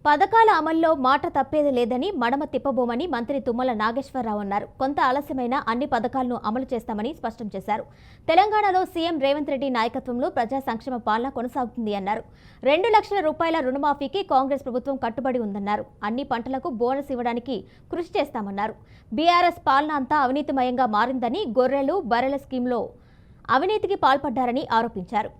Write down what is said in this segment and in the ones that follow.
పథకాల అమల్లో మాట తప్పేది లేదని మడమ తిప్పబోమని మంత్రి తుమ్మల నాగేశ్వరరావు అన్నారు. కొంత ఆలస్యమైన అన్ని పథకాలను అమలు చేస్తామని స్పష్టం చేశారు. తెలంగాణలో సీఎం రేవంత్ రెడ్డి నాయకత్వంలో ప్రజా సంక్షేమ పాలన కొనసాగుతుంది అన్నారు. 2 లక్షల రూపాయల రుణమాఫీకి కాంగ్రెస్ ప్రభుత్వం కట్టుబడి ఉందన్నారు. అన్ని పంటలకు బోనస్ ఇవ్వడానికి కృషి చేస్తామన్నారు. బీఆర్ఎస్ పాలన అంతా అవినీతిమయంగా మారిందని, గొర్రెలు బర్రెల స్కీమ్లో అవినీతికి పాల్పడ్డారని ఆరోపించారు.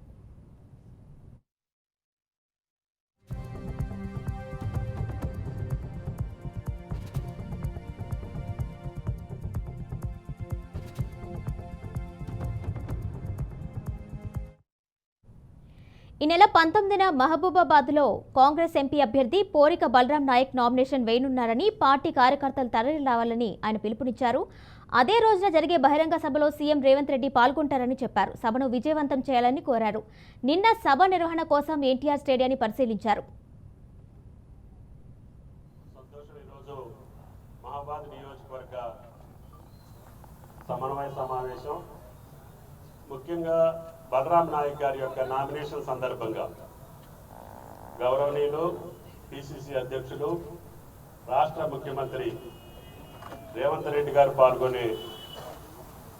ఈ నెల 19న మహబూబాబాద్లో కాంగ్రెస్ ఎంపీ అభ్యర్థి పోరిక బలరాం నాయక్ నామినేషన్ వేయనున్నారని, పార్టీ కార్యకర్తలు తరలి రావాలని ఆయన పిలుపునిచ్చారు. అదే రోజున జరిగే బహిరంగ సభలో సీఎం రేవంత్ రెడ్డి పాల్గొంటారని చెప్పారు. సభను విజయవంతం చేయాలని కోరారు. నిన్న సభ నిర్వహణ కోసం ఎన్టీఆర్ స్టేడియాన్ని పరిశీలించారు. ముఖ్యంగా బలరాం నాయక్ గారి యొక్క నామినేషన్ సందర్భంగా గౌరవనీయులు పిసిసి అధ్యక్షులు రాష్ట్ర ముఖ్యమంత్రి రేవంత్ రెడ్డి గారు పాల్గొనే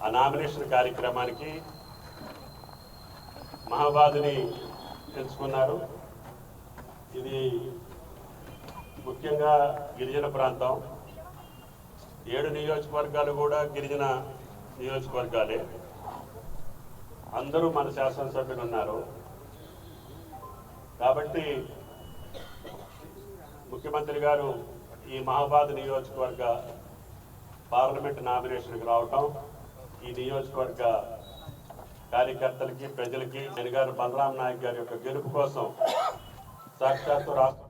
ఆ నామినేషన్ కార్యక్రమానికి మహబాద్ని తెలుసుకున్నారు. ఇది ముఖ్యంగా గిరిజన ప్రాంతం. 7 నియోజకవర్గాలు కూడా గిరిజన నియోజకవర్గాలే. అందరూ మన శాసనసభ్యులు ఉన్నారు కాబట్టి ముఖ్యమంత్రి గారు ఈ మహబాద్ నియోజకవర్గ పార్లమెంట్ నామినేషన్కి రావటం, ఈ నియోజకవర్గ కార్యకర్తలకి, ప్రజలకి, గారు బలరాం నాయక్ గారి యొక్క గెలుపు కోసం సాక్షాత్తు రాష్ట్ర